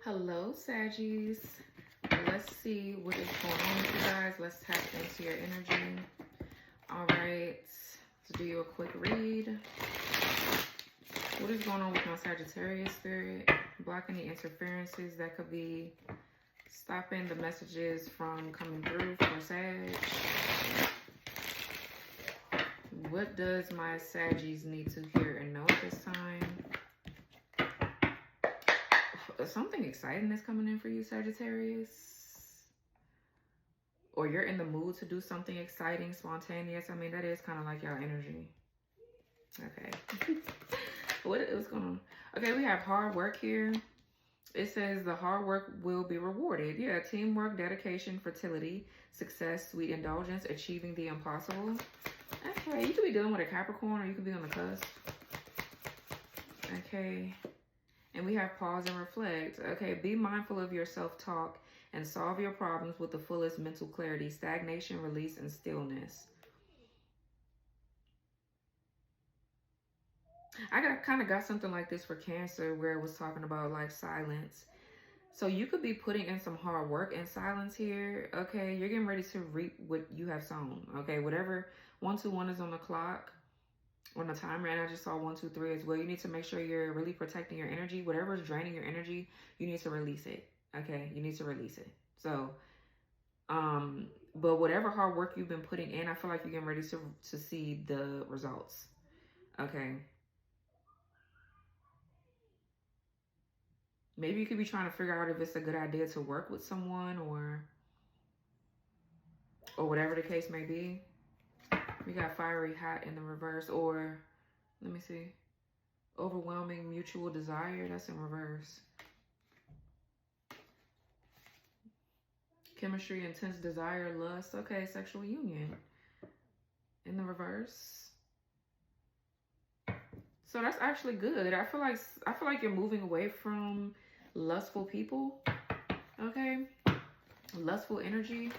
Hello, Saggies. Let's see what is going on with you guys. Let's tap into your energy. All right, to do you a quick read. What is going on with my Sagittarius spirit? Blocking the interferences that could be stopping the messages from coming through for Sag. What does my Saggies need to hear and know this time? Something exciting is coming in for you, Sagittarius. Or you're in the mood to do something exciting, spontaneous. I mean, that is kind of like your energy. Okay. What is going on? Okay, we have hard work here. It says the hard work will be rewarded. Yeah, teamwork, dedication, fertility, success, sweet indulgence, achieving the impossible. Okay, you could be dealing with a Capricorn or you could be on the cusp. Okay. And we have pause and reflect. Okay, be mindful of your self-talk and solve your problems with the fullest mental clarity, stagnation, release, and stillness. I kind of got something like this for Cancer where it was talking about like silence. So you could be putting in some hard work in silence here. Okay, you're getting ready to reap what you have sown. Okay, whatever 121 is on the clock. On the timer, and I just saw 1, 2, 3 as well. You need to make sure you're really protecting your energy. Whatever is draining your energy, you need to release it. Okay, you need to release it. So, but whatever hard work you've been putting in, I feel like you're getting ready to see the results. Okay. Maybe you could be trying to figure out if it's a good idea to work with someone or whatever the case may be. We got fiery hot in the reverse, or let me see. Overwhelming mutual desire, that's in reverse. Chemistry, intense desire, lust. Okay, sexual union in the reverse. So that's actually good. I feel like you're moving away from lustful people. Okay? Lustful energy.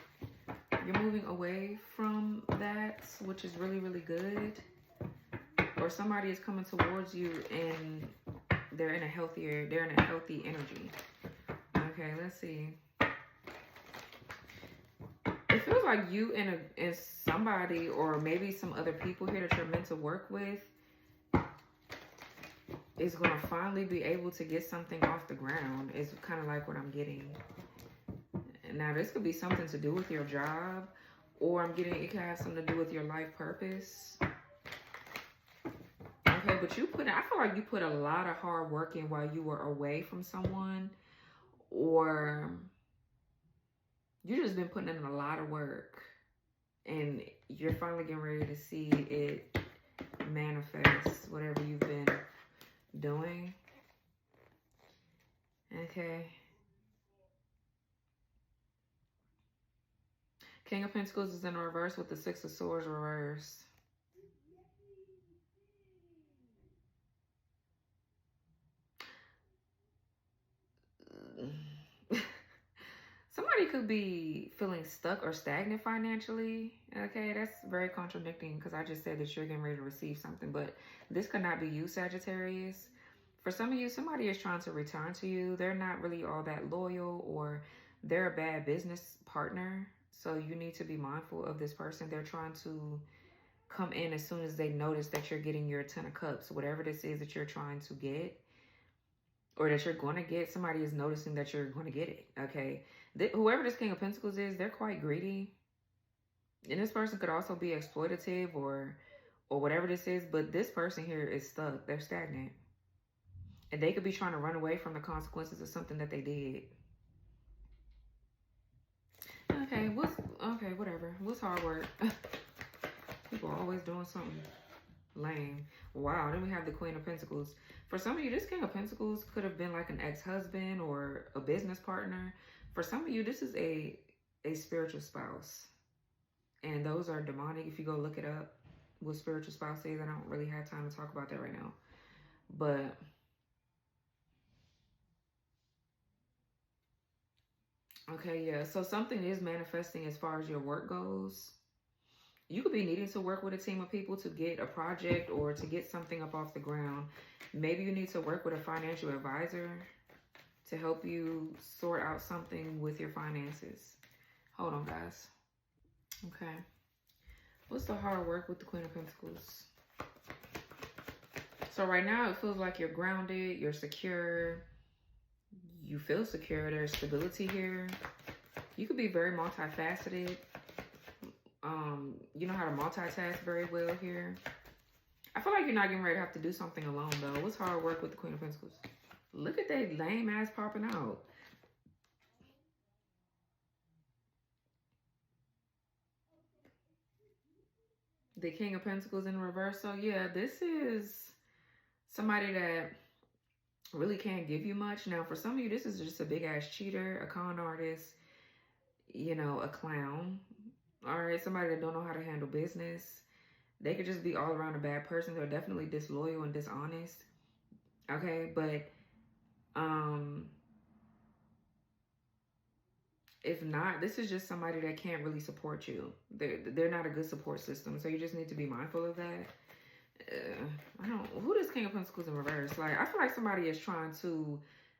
You're moving away from that, which is really, really good. Or somebody is coming towards you and they're in a healthy energy. Okay, let's see. It feels like you and somebody or maybe some other people here that you're meant to work with is going to finally be able to get something off the ground. It's kind of like what I'm getting. Now, this could be something to do with your job, or I'm getting it could have something to do with your life purpose. Okay, but I feel like you put a lot of hard work in while you were away from someone, or you just been putting in a lot of work, and you're finally getting ready to see it manifest, whatever you've been doing. Okay. King of Pentacles is in reverse with the Six of Swords reversed. Somebody could be feeling stuck or stagnant financially. Okay, that's very contradicting because I just said that you're getting ready to receive something, but this could not be you, Sagittarius. For some of you, somebody is trying to return to you. They're not really all that loyal, or they're a bad business partner. So you need to be mindful of this person. They're trying to come in as soon as they notice that you're getting your 10 of cups, whatever this is that you're trying to get or that you're going to get. Somebody is noticing that you're going to get it. Okay. Whoever this King of Pentacles is, they're quite greedy. And this person could also be exploitative or whatever this is. But this person here is stuck. They're stagnant. And they could be trying to run away from the consequences of something that they did. Okay, whatever. What's hard work? People are always doing something lame. Wow, then we have the Queen of Pentacles. For some of you, this King of Pentacles could have been like an ex-husband or a business partner. For some of you, this is a spiritual spouse. And those are demonic. If you go look it up, what spiritual spouse is, I don't really have time to talk about that right now. But okay, yeah. So something is manifesting as far as your work goes. You could be needing to work with a team of people to get a project or to get something up off the ground. Maybe you need to work with a financial advisor to help you sort out something with your finances. Hold on, guys. Okay. What's the hard work with the Queen of Pentacles? So right now it feels like you're grounded, you're secure, you feel secure, there's stability here. You could be very multifaceted. You know how to multitask very well here. I feel like you're not getting ready to have to do something alone though. What's hard work with the Queen of Pentacles? Look at that lame ass popping out. The King of Pentacles in reverse. So yeah, this is somebody that really can't give you much. Now for some of you, this is just a big ass cheater, a con artist, you know, a clown. All right, somebody that don't know how to handle business. They could just be all around a bad person. They're definitely disloyal and dishonest. Okay, but if not, this is just somebody that can't really support you. They're not a good support system. So you just need to be mindful of that. Who does King of Pentacles in reverse? Like, I feel like somebody is trying to,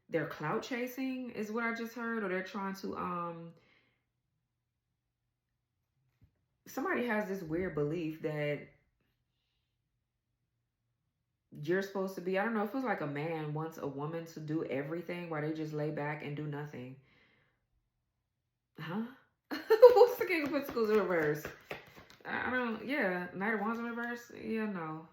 they're clout chasing is what I just heard. Or they're trying to, somebody has this weird belief that you're supposed to be, I don't know, it feels like a man wants a woman to do everything while they just lay back and do nothing. Huh? What's the King of Pentacles in reverse? I don't, yeah, Knight of Wands in reverse? Yeah, no.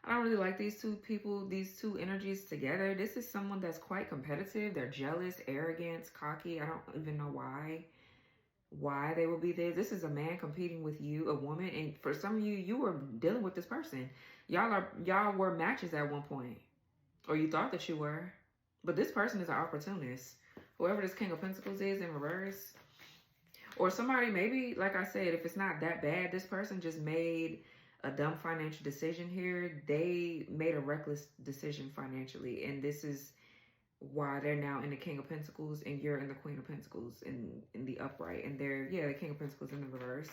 I don't really like these two people, these two energies together. This is someone that's quite competitive. They're jealous, arrogant, cocky. I don't even know why they would be there. This is a man competing with you, a woman, and for some of you, you were dealing with this person. Y'all were matches at one point, or you thought that you were, but this person is an opportunist. Whoever this King of Pentacles is in reverse, or somebody, maybe, like I said, if it's not that bad, this person just made a dumb financial decision here. They made a reckless decision financially, and this is why they're now in the King of Pentacles and you're in the Queen of Pentacles in the upright, and they're, yeah, the King of Pentacles in the reverse.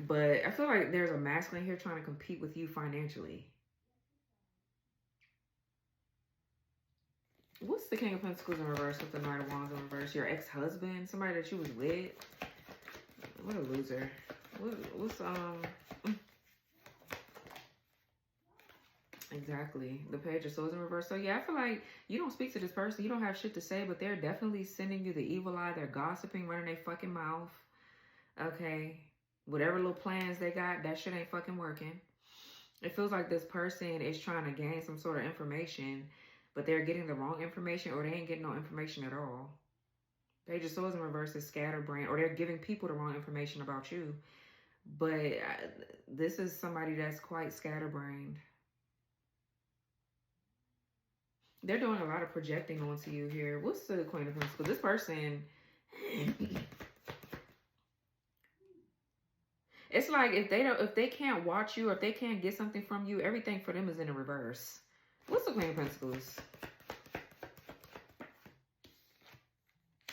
But I feel like there's a masculine here trying to compete with you financially. What's the King of Pentacles in reverse with the Knight of Wands in reverse? Your ex-husband, somebody that you was with. What a loser. What's exactly, the Page of Swords in reverse. So yeah, I feel like you don't speak to this person, you don't have shit to say, but they're definitely sending you the evil eye. They're gossiping, running their fucking mouth. Okay, whatever little plans they got, that shit ain't fucking working. It feels like this person is trying to gain some sort of information, but they're getting the wrong information, or they ain't getting no information at all. Page of Swords in reverse is scatterbrained, or they're giving people the wrong information about you. But this is somebody that's quite scatterbrained. They're doing a lot of projecting onto you here. What's the Queen of Pentacles? This person, it's like if they can't watch you, or if they can't get something from you, everything for them is in the reverse. What's the Queen of Pentacles?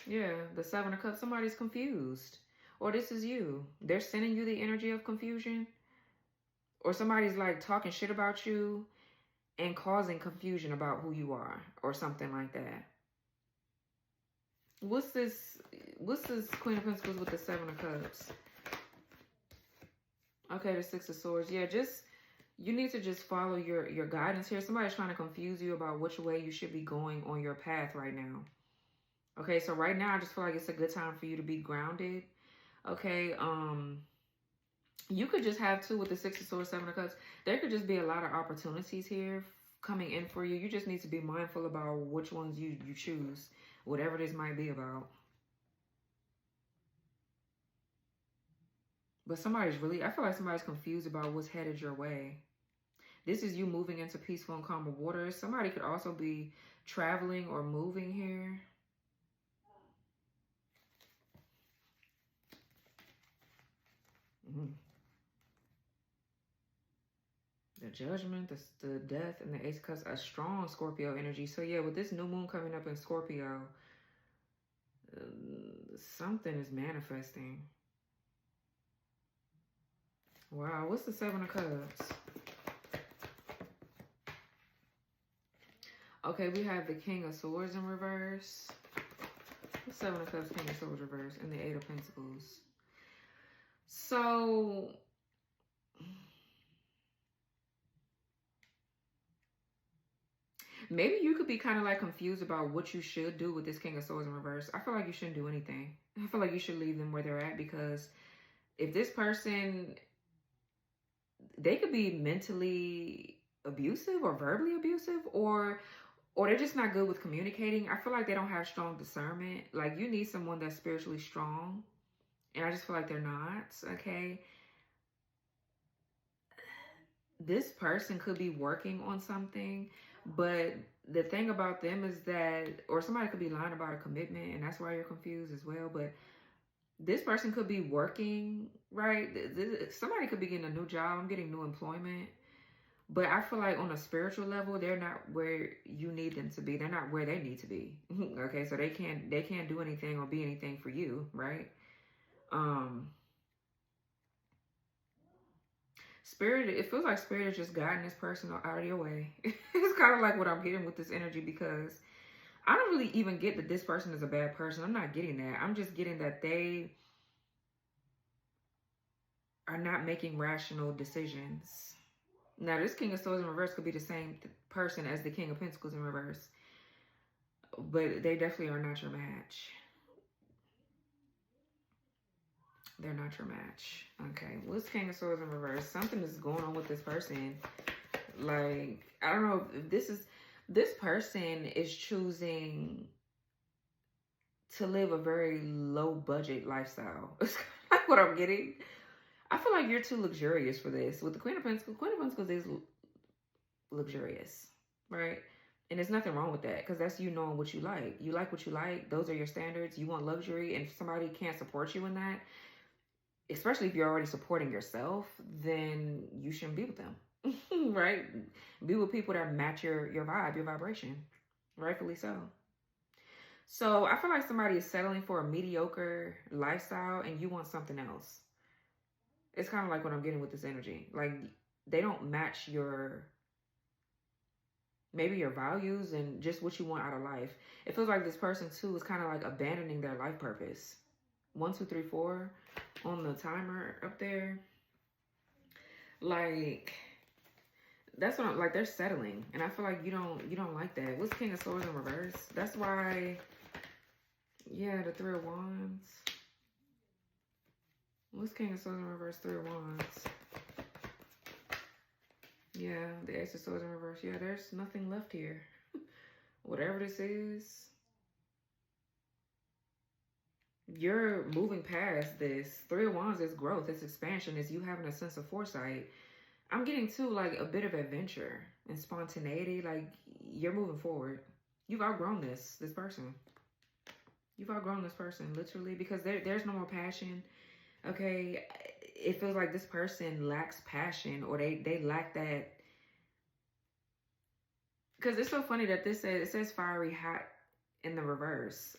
Yeah, the Seven of Cups. Somebody's confused, or this is you. They're sending you the energy of confusion, or somebody's like talking shit about you and causing confusion about who you are, or something like that. What's this Queen of Pentacles with the Seven of Cups? Okay, the Six of Swords. Yeah, you need to just follow your guidance here. Somebody's trying to confuse you about which way you should be going on your path right now. Okay, so right now I just feel like it's a good time for you to be grounded. Okay, you could just have two with the Six of Swords, Seven of Cups. There could just be a lot of opportunities here coming in for you. You just need to be mindful about which ones you choose, whatever this might be about. But somebody's really, I feel like somebody's confused about what's headed your way. This is you moving into peaceful and calmer waters. Somebody could also be traveling or moving here. The Judgment, the Death, and the Ace of Cups, a strong Scorpio energy. So yeah, with this new moon coming up in Scorpio, something is manifesting. Wow, what's the Seven of Cups? Okay, we have the King of Swords in reverse. Seven of Cups, King of Swords reverse, and the Eight of Pentacles. So maybe you could be kind of like confused about what you should do with this King of Swords in reverse. I feel like you shouldn't do anything. I feel like you should leave them where they're at, because if this person, they could be mentally abusive or verbally abusive, or they're just not good with communicating. I feel like they don't have strong discernment. Like, you need someone that's spiritually strong, and I just feel like they're not, okay? This person could be working on something, but the thing about them is that, or somebody could be lying about a commitment, and that's why you're confused as well. But this person could be working, right? Somebody could be getting a new job. I'm getting new employment. But I feel like on a spiritual level, they're not where you need them to be. They're not where they need to be. Okay, so they can't do anything or be anything for you, right? Spirit, it feels like Spirit is just guiding this person out of your way. It's kind of like what I'm getting with this energy, because I don't really even get that this person is a bad person. I'm not getting that. I'm just getting that they are not making rational decisions. Now, this King of Swords in reverse could be the same person as the King of Pentacles in reverse, but they definitely are not your match. They're not your match. Okay, what's King of Swords in reverse? Something is going on with this person. Like, I don't know if this person is choosing to live a very low budget lifestyle. It's like what I'm getting. I feel like you're too luxurious for this. With the Queen of Pentacles is luxurious, right? And there's nothing wrong with that, because that's you knowing what you like. You like what you like. Those are your standards. You want luxury, and if somebody can't support you in that, especially if you're already supporting yourself, then you shouldn't be with them, right? Be with people that match your vibe, your vibration, rightfully so. So I feel like somebody is settling for a mediocre lifestyle, and you want something else. It's kind of like what I'm getting with this energy. Like, they don't match maybe your values and just what you want out of life. It feels like this person too is kind of like abandoning their life purpose. 1, 2, 3, 4 on the timer up there. Like, that's what I'm like. They're settling, and I feel like you don't like that. What's King of Swords in reverse? That's why. Yeah, the Three of Wands. What's King of Swords in reverse? Three of Wands. Yeah, the Ace of Swords in reverse. Yeah, there's nothing left here. Whatever this is, you're moving past this. Three of Wands is growth, it's expansion, it's you having a sense of foresight. I'm getting too, like, a bit of adventure and spontaneity. Like, you're moving forward. You've outgrown this person. You've outgrown this person, literally, because there's no more passion. Okay, it feels like this person lacks passion, or they lack that. Because it's so funny that it says fiery hot in the reverse.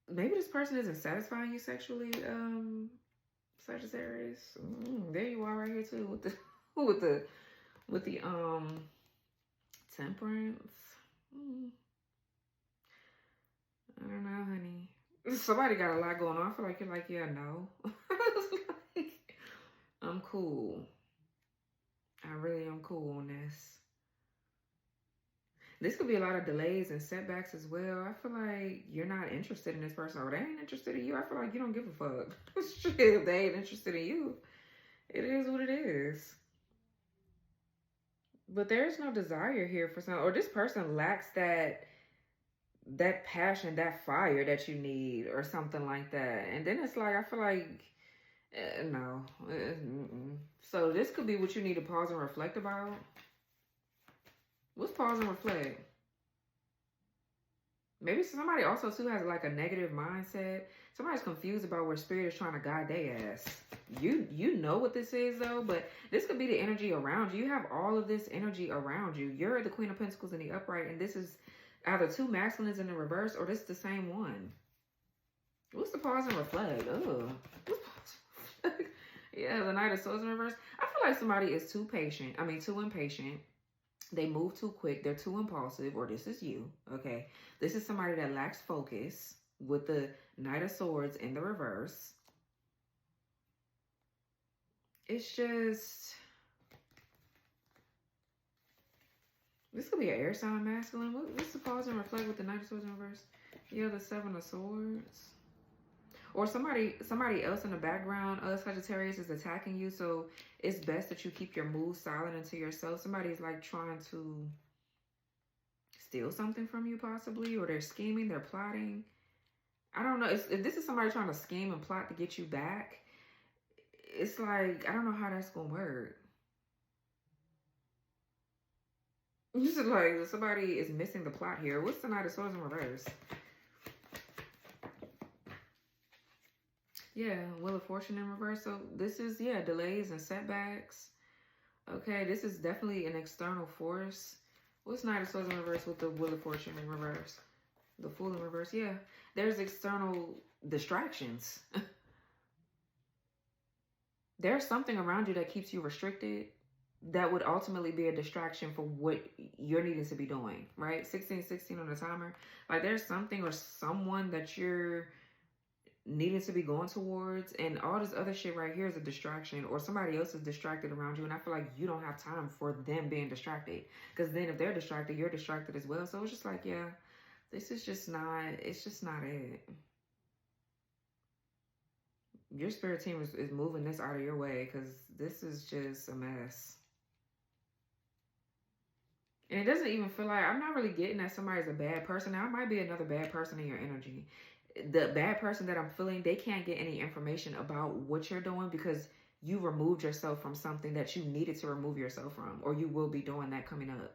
Maybe this person isn't satisfying you sexually, Sagittarius. There you are, right here too, with the temperance. I don't know, honey. Somebody got a lot going on. I feel like you're like, yeah, no. Like, I'm cool. I really am cool on this. This could be a lot of delays and setbacks as well. I feel like you're not interested in this person, or they ain't interested in you. I feel like you don't give a fuck. Shit, if they ain't interested in you, it is what it is. But there's no desire here for some, or this person lacks that passion, that fire that you need, or something like that. And then it's like, I feel like, no. So this could be what you need to pause and reflect about. What's pause and reflect? Maybe somebody also too has like a negative mindset. Somebody's confused about where Spirit is trying to guide their ass. You know what this is though, but this could be the energy around you. You have all of this energy around you. You're the Queen of Pentacles in the upright, and this is either two masculines in the reverse, or this is the same one. What's the pause and reflect? Ugh. Yeah, the Knight of Swords in reverse. I feel like somebody is too patient. I mean, too impatient. They move too quick. They're too impulsive. Or this is you, okay? This is somebody that lacks focus with the Knight of Swords in the reverse. It's just... This could be an air sign masculine. What's the pause and reflect with the Knight of Swords in reverse? Yeah, the Seven of Swords. Or somebody else in the background, Sagittarius, is attacking you. So it's best that you keep your moves silent and to yourself. Somebody's like trying to steal something from you possibly. Or they're scheming, they're plotting. I don't know. If this is somebody trying to scheme and plot to get you back, it's like, I don't know how that's going to work. This is like somebody is missing the plot here. What's the Knight of Swords in reverse? Yeah, Wheel of Fortune in reverse. So this is, yeah, delays and setbacks. Okay, this is definitely an external force. What's Knight of Swords in reverse with the Wheel of Fortune in reverse? The Fool in reverse, yeah. There's external distractions. There's something around you that keeps you restricted that would ultimately be a distraction for what you're needing to be doing, right? 1616 on the timer. Like there's something or someone that you're needing to be going towards, and all this other shit right here is a distraction, or somebody else is distracted around you, and I feel like you don't have time for them being distracted, because then if they're distracted, you're distracted as well. So it's just like, yeah, this is just not, it's just not it. Your spirit team is moving this out of your way, because this is just a mess. And it doesn't even feel like, I'm not really getting that somebody's a bad person. Now, it might be another bad person in your energy. The bad person that I'm feeling, they can't get any information about what you're doing because you removed yourself from something that you needed to remove yourself from, or you will be doing that coming up.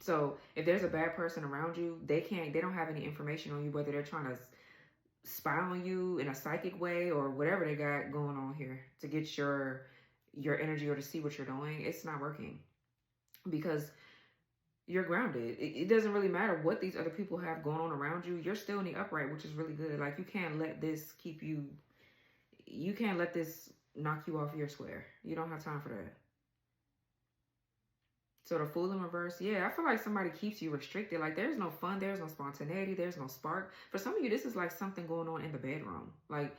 So if there's a bad person around you, they don't have any information on you, whether they're trying to spy on you in a psychic way or whatever they got going on here to get your energy or to see what you're doing. It's not working because you're grounded. It doesn't really matter what these other people have going on around you. You're still in the upright, which is really good. Like, you can't let this you can't let this knock you off your square. You don't have time for that. So the Fool in reverse, yeah, I feel like somebody keeps you restricted. Like, there's no fun, there's no spontaneity, there's no spark. For some of you, this is like something going on in the bedroom. Like,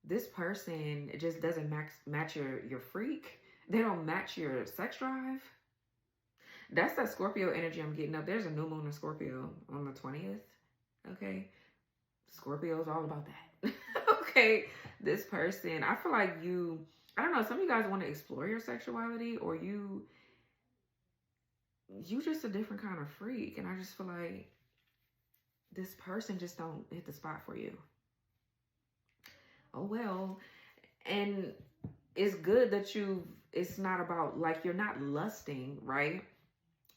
this person just doesn't match your freak. They don't match your sex drive. That's that Scorpio energy I'm getting up. There's a new moon in Scorpio on the 20th. Okay. Scorpio is all about that. Okay. This person, I feel like I don't know, some of you guys want to explore your sexuality, or you just a different kind of freak. And I just feel like this person just don't hit the spot for you. Oh, well. And it's good that it's not about, like, you're not lusting, right?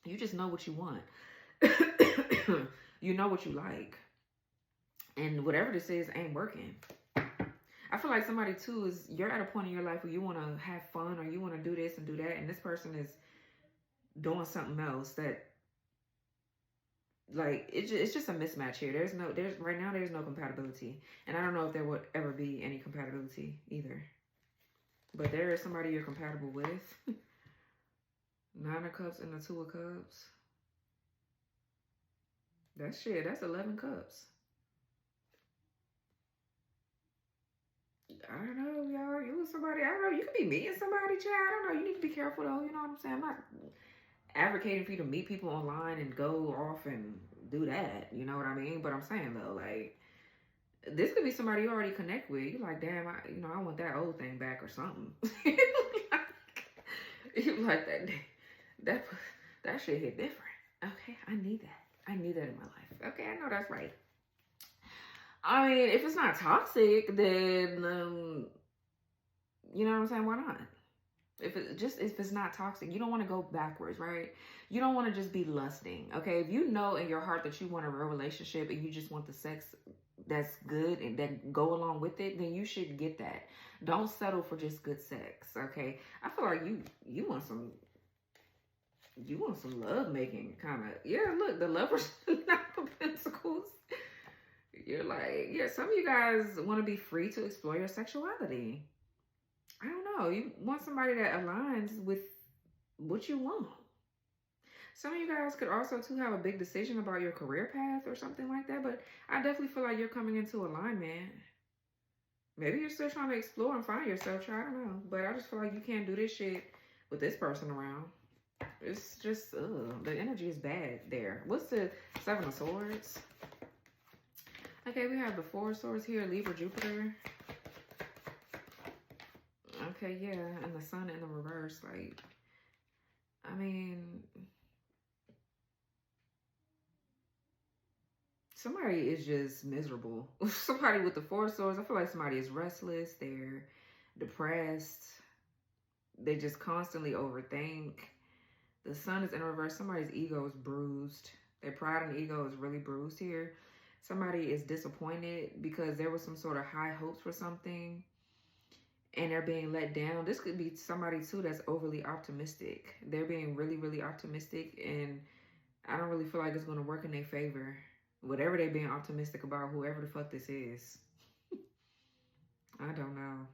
You just know what you want. You know what you like. And whatever this is ain't working. I feel like somebody too you're at a point in your life where you want to have fun, or you want to do this and do that. And this person is doing something else that, like, it's just a mismatch here. Right now there's no compatibility. And I don't know if there would ever be any compatibility either. But there is somebody you're compatible with. 9 of Cups and the 2 of Cups. That's 11 cups. I don't know, y'all. You and somebody, I don't know. You could be meeting somebody, child. I don't know. You need to be careful, though. You know what I'm saying? I'm not advocating for you to meet people online and go off and do that. You know what I mean? But I'm saying, though, like, this could be somebody you already connect with. You're like, damn, I want that old thing back or something. You like that shit hit different. Okay, I need that. I need that in my life. Okay, I know that's right. I mean, if it's not toxic, then you know what I'm saying? Why not? If it's not toxic, you don't want to go backwards, right? You don't want to just be lusting. Okay, if you know in your heart that you want a real relationship and you just want the sex that's good and that go along with it, then you should get that. Don't settle for just good sex. Okay, I feel like you want some love making kind of. Yeah, look, the Lovers, Nine of Pentacles. You're like, yeah, some of you guys want to be free to explore your sexuality. I don't know. You want somebody that aligns with what you want. Some of you guys could also too have a big decision about your career path or something like that, but I definitely feel like you're coming into alignment. Maybe you're still trying to explore and find yourself, I don't know. But I just feel like you can't do this shit with this person around. It's just, the energy is bad there. What's the Seven of Swords? Okay, we have the Four of Swords here, Libra, Jupiter. Okay, yeah, and the Sun in the reverse. Like, I mean, somebody is just miserable. Somebody with the Four of Swords, I feel like somebody is restless. They're depressed. They just constantly overthink. The Sun is in reverse. Somebody's ego is bruised. Their pride and ego is really bruised here. Somebody is disappointed because there was some sort of high hopes for something and they're being let down. This could be somebody too that's overly optimistic. They're being really, really optimistic, and I don't really feel like it's going to work in their favor. Whatever they're being optimistic about, whoever the fuck this is. I don't know.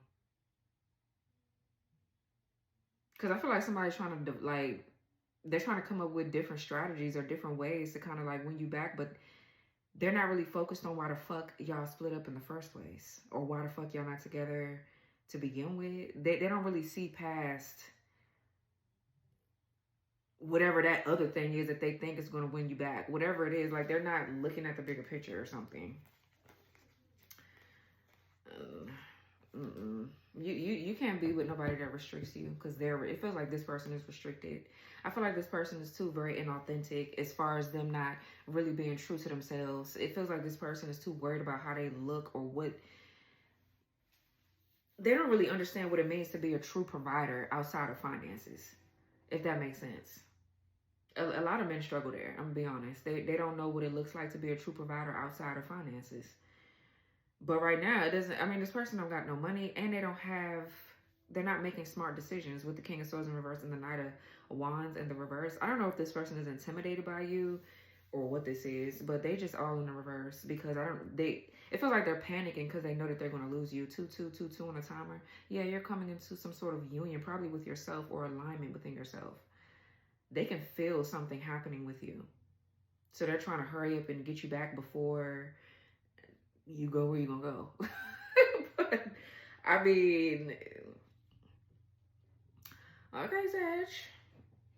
Because I feel like somebody's trying to, like, they're trying to come up with different strategies or different ways to kind of like win you back, but they're not really focused on why the fuck y'all split up in the first place, or why the fuck y'all not together to begin with. They don't really see past whatever that other thing is that they think is going to win you back. Whatever it is, like, they're not looking at the bigger picture or something. You can't be with nobody that restricts you, because it feels like this person is restricted. I feel like this person is too very inauthentic as far as them not really being true to themselves. It feels like this person is too worried about how they look or what. They don't really understand what it means to be a true provider outside of finances, if that makes sense. A lot of men struggle there, I'm gonna be honest. They don't know what it looks like to be a true provider outside of finances. But right now, it doesn't. I mean, this person don't got no money, and they're not making smart decisions with the King of Swords in reverse and the Knight of Wands in the reverse. I don't know if this person is intimidated by you or what this is, but they just all in the reverse because it feels like they're panicking because they know that they're going to lose you. 2, 2, 2, 2 on a timer. Yeah, you're coming into some sort of union, probably with yourself or alignment within yourself. They can feel something happening with you. So they're trying to hurry up and get you back before you go where you're going to go. But, I mean, okay, Sag.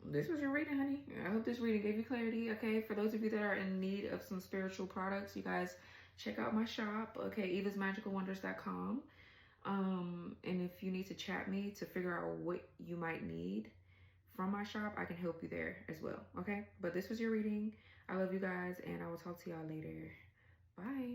This was your reading, honey. I hope this reading gave you clarity. Okay, for those of you that are in need of some spiritual products, you guys check out my shop. Okay, evasmagicalwonders.com. And if you need to chat me to figure out what you might need from my shop, I can help you there as well. Okay, but this was your reading. I love you guys, and I will talk to y'all later. Bye.